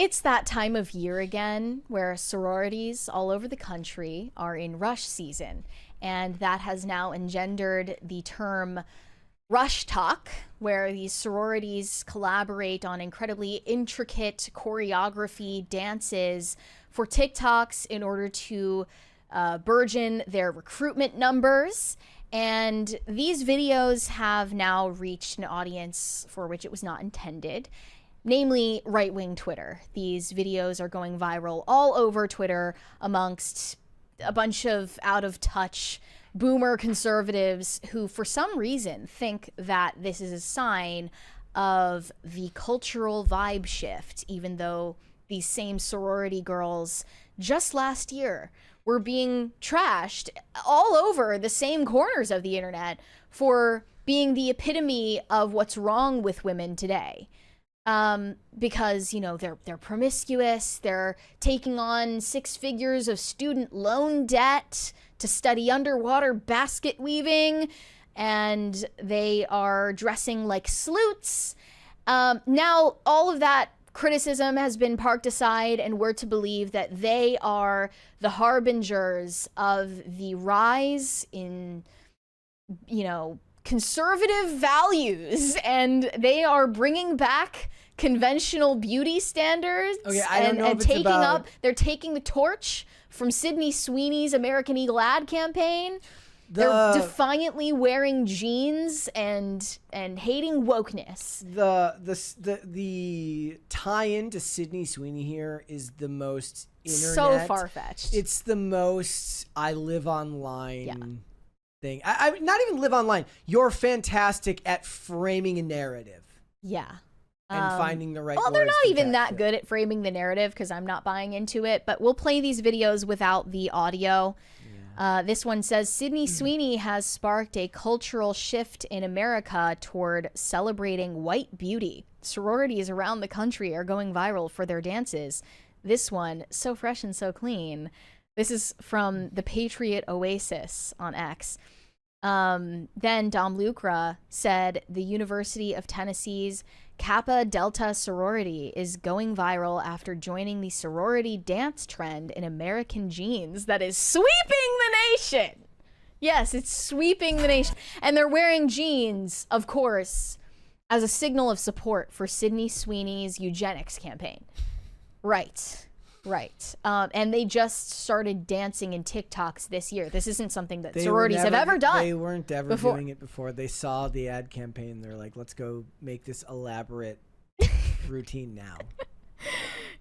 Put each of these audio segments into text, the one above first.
It's that time of year again where sororities all over the country are in rush season, and that has now engendered the term rush talk, where these sororities collaborate on incredibly intricate choreography dances for TikToks in order to burgeon their recruitment numbers. And these videos have now reached an audience for which it was not intended, namely right-wing Twitter. These videos are going viral all over Twitter amongst a bunch of out-of-touch boomer conservatives who, for some reason, think that this is a sign of the cultural vibe shift, even though these same sorority girls just last year were being trashed all over the same corners of the internet for being the epitome of what's wrong with women today. Because, you know, they're promiscuous, they're taking on 6 figures of student loan debt to study underwater basket weaving, and they are dressing like sleuths. Now, all of that criticism has been parked aside, and we're to believe that they are the harbingers of the rise in, you know, conservative values, and they are bringing back conventional beauty standards. Okay, I don't know if it's taking about... up, they're taking the torch from Sydney Sweeney's American Eagle ad campaign. They're defiantly wearing jeans and hating wokeness. The tie-in to Sydney Sweeney here is the most internet. So far-fetched. It's the most I live online thing. I not even live online. You're fantastic at framing a narrative. Yeah. And finding the right words. Well, they're not even that good at framing the narrative because I'm not buying into it, but we'll play these videos without the audio. This one says, Sydney Sweeney has sparked a cultural shift in America toward celebrating white beauty. Sororities around the country are going viral for their dances. This one, so fresh and so clean. This is from the Patriot Oasis on X. Then Dom Lucra said the University of Tennessee's Kappa Delta sorority is going viral after joining the sorority dance trend in American jeans that is sweeping the nation. Yes, it's sweeping the nation. And they're wearing jeans, of course, as a signal of support for Sydney Sweeney's eugenics campaign. Right. Right. And they just started dancing in TikToks this year. This isn't something that sororities have ever done. They weren't ever doing it before. They saw the ad campaign. They're like, let's go make this elaborate routine now.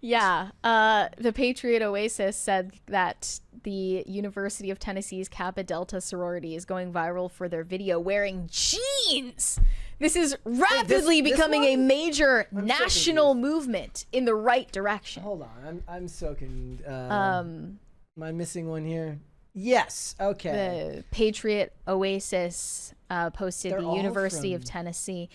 Yeah. The Patriot Oasis said that the University of Tennessee's Kappa Delta sorority is going viral for their video wearing jeans. This is rapidly becoming a major national movement in the right direction. Hold on. I'm so confused. Am I missing one here? Yes. Okay. The Patriot Oasis posted They're the all University from... of Tennessee.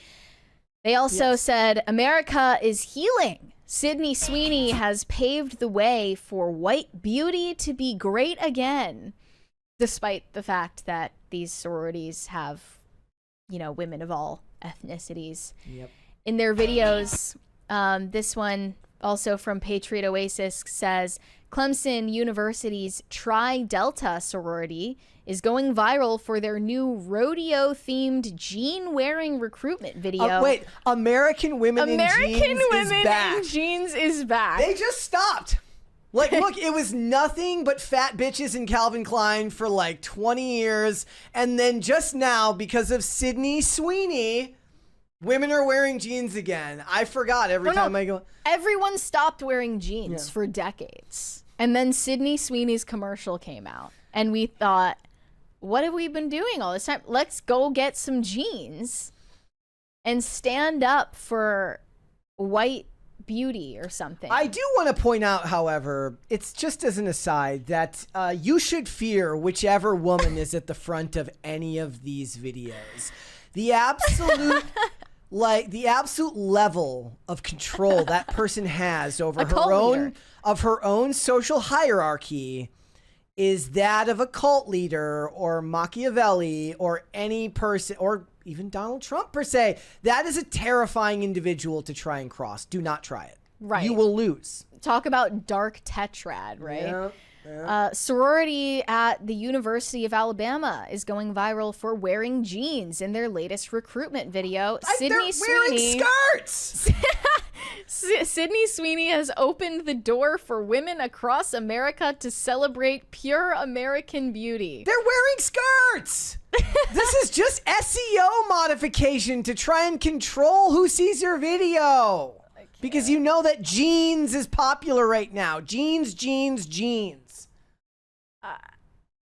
They also said, America is healing. Sydney Sweeney has paved the way for white beauty to be great again, despite the fact that these sororities have, you know, women of all ethnicities in their videos. This one, also from Patriot Oasis, says Clemson University's Tri Delta sorority is going viral for their new rodeo-themed jean-wearing recruitment video. Wait, American Women in Jeans is back. They just stopped. Like, look, it was nothing but fat bitches in Calvin Klein for like 20 years. And then just now, because of Sydney Sweeney, women are wearing jeans again. I forgot every time I go. Everyone stopped wearing jeans for decades. And then Sydney Sweeney's commercial came out. And we thought, what have we been doing all this time? Let's go get some jeans and stand up for white beauty or something. I do want to point out, however, it's just as an aside, that you should fear whichever woman is at the front of any of these videos. The absolute the absolute level of control that person has over her own social hierarchy is that of a cult leader or Machiavelli or any person, or even Donald Trump per se. That is a terrifying individual to try and cross. Do not try it. Right. You will lose. Talk about dark tetrad, right? Yeah. Sorority at the University of Alabama is going viral for wearing jeans in their latest recruitment video. They're wearing skirts. Sydney Sweeney has opened the door for women across America to celebrate pure American beauty. They're wearing skirts. This is just SEO modification to try and control who sees your video. Because you know that jeans is popular right now. Jeans.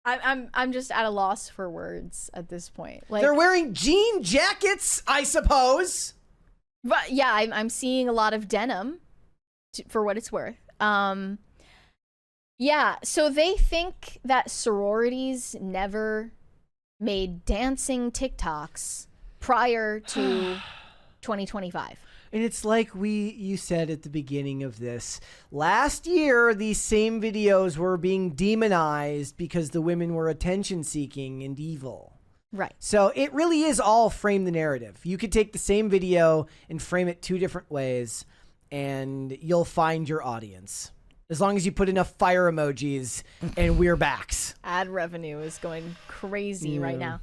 I'm just at a loss for words at this point. Like, they're wearing jean jackets, I suppose. But yeah, I'm seeing a lot of denim, for what it's worth. Yeah, so they think that sororities never made dancing TikToks prior to 2025. And it's like you said at the beginning of this. Last year, these same videos were being demonized because the women were attention-seeking and evil. Right. So it really is all frame the narrative. You could take the same video and frame it 2 different ways, and you'll find your audience. As long as you put enough fire emojis and we're backs. Ad revenue is going crazy right now.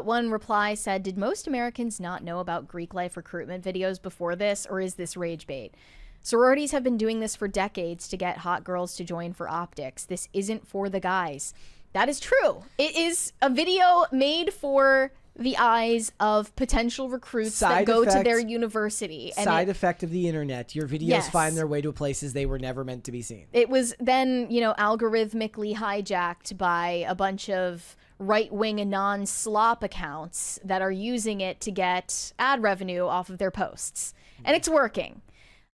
One reply said, did most Americans not know about Greek life recruitment videos before this, or is this rage bait? Sororities have been doing this for decades to get hot girls to join for optics. This isn't for the guys. That is true. It is a video made for the eyes of potential recruits that go to their university. And side effect of the internet. Your videos find their way to places they were never meant to be seen. It was then, algorithmically hijacked by a bunch of right-wing anon slop accounts that are using it to get ad revenue off of their posts. And it's working.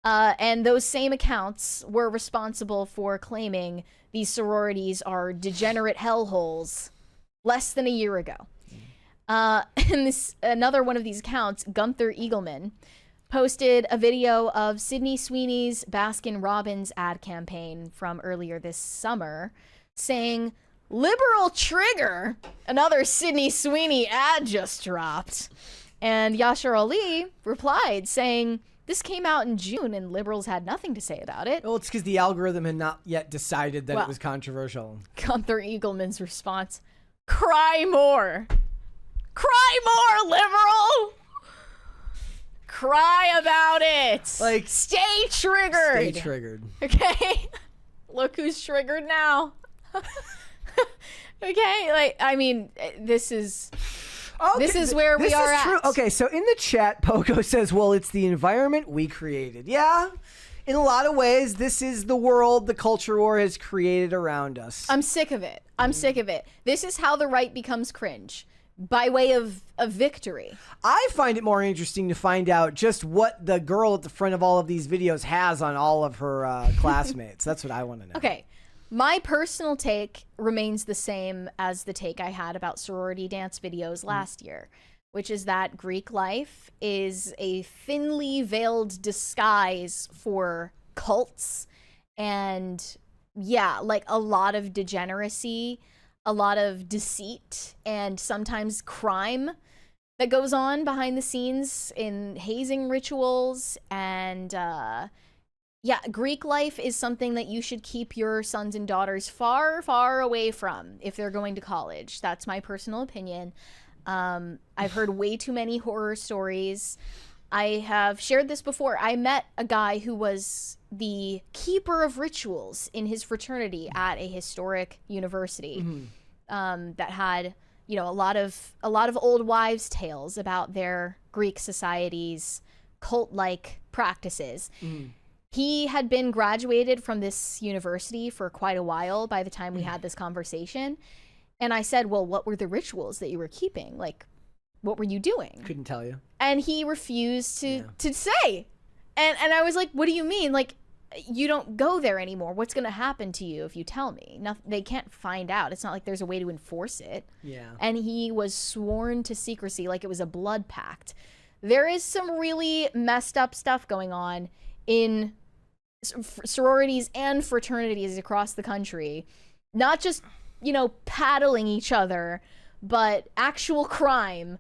And those same accounts were responsible for claiming these sororities are degenerate hellholes less than a year ago. And another one of these accounts, Gunther Eagleman, posted a video of Sydney Sweeney's Baskin-Robbins ad campaign from earlier this summer saying, "Liberal trigger, another Sydney Sweeney ad just dropped." And Yashar Ali replied saying, this came out in June and liberals had nothing to say about it. Well, it's because the algorithm had not yet decided that it was controversial. Gunther Eagleman's response, cry more. Cry more, liberal. Cry about it. Like, stay triggered. Stay triggered. Okay? Look who's triggered now. Okay? This is... Okay, this is where we are true. at. Okay, so in the chat, Pogo says, well, it's the environment we created. Yeah, in a lot of ways, this is the world the culture war has created around us. I'm sick of it. I'm sick of it. This is how the right becomes cringe. By way of victory. I find it more interesting to find out just what the girl at the front of all of these videos has on all of her classmates. That's what I want to know. Okay. My personal take remains the same as the take I had about sorority dance videos last year, which is that Greek life is a thinly veiled disguise for cults and, yeah, like a lot of degeneracy, a lot of deceit, and sometimes crime that goes on behind the scenes in hazing rituals and, yeah, Greek life is something that you should keep your sons and daughters far, far away from if they're going to college. That's my personal opinion. I've heard way too many horror stories. I have shared this before. I met a guy who was the keeper of rituals in his fraternity at a historic university that had, a lot of old wives' tales about their Greek society's cult-like practices. He had been graduated from this university for quite a while by the time we had this conversation. And I said, well, what were the rituals that you were keeping? Like, what were you doing? Couldn't tell you. And he refused to say. And I was like, what do you mean? Like, you don't go there anymore. What's going to happen to you if you tell me? They can't find out. It's not like there's a way to enforce it. Yeah. And he was sworn to secrecy like it was a blood pact. There is some really messed up stuff going on in sororities and fraternities across the country, not just paddling each other, but actual crime,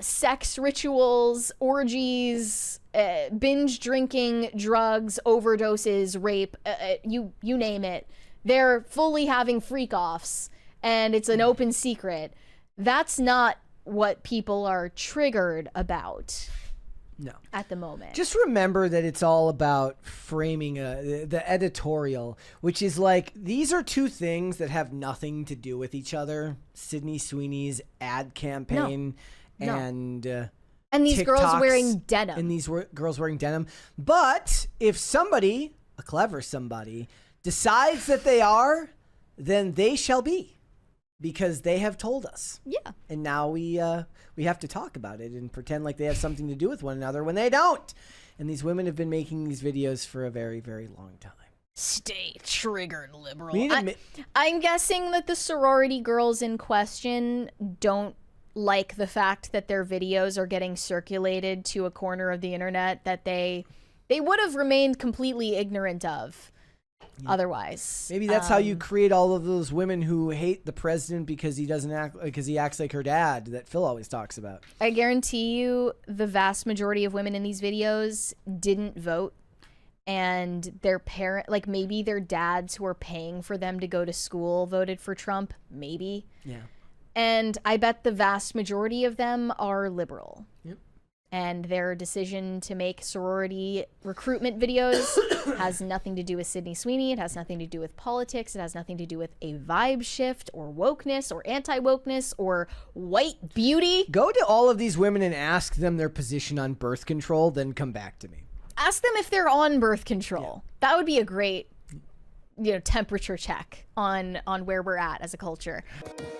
sex rituals, orgies, binge drinking, drugs, overdoses, rape, you name it. They're fully having freak-offs, and it's an open secret. That's not what people are triggered about. No. At the moment. Just remember that it's all about framing the editorial, which is like, these are two things that have nothing to do with each other. Sydney Sweeney's ad campaign and these girls TikToks wearing denim. And these girls wearing denim. But if somebody, a clever somebody, decides that they are, then they shall be. Because they have told us. Yeah. And now we have to talk about it and pretend like they have something to do with one another when they don't. And these women have been making these videos for a very, very long time. Stay triggered, liberal. I'm guessing that the sorority girls in question don't like the fact that their videos are getting circulated to a corner of the internet that they would have remained completely ignorant of. Yeah. Otherwise, maybe that's how you create all of those women who hate the president because he acts like her dad that Phil always talks about. I guarantee you the vast majority of women in these videos didn't vote, and their maybe their dads who are paying for them to go to school voted for Trump, maybe. Yeah. And I bet the vast majority of them are liberal. Yep. And their decision to make sorority recruitment videos has nothing to do with Sydney Sweeney. It has nothing to do with politics. It has nothing to do with a vibe shift or wokeness or anti-wokeness or white beauty. Go to all of these women and ask them their position on birth control, then come back to me. Ask them if they're on birth control. Yeah. That would be a great temperature check on where we're at as a culture.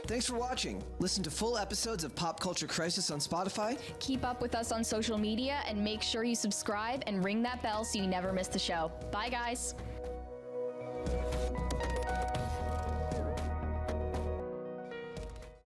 Thanks for watching. Listen to full episodes of Pop Culture Crisis on Spotify. Keep up with us on social media and make sure you subscribe and ring that bell so you never miss the show. Bye, guys.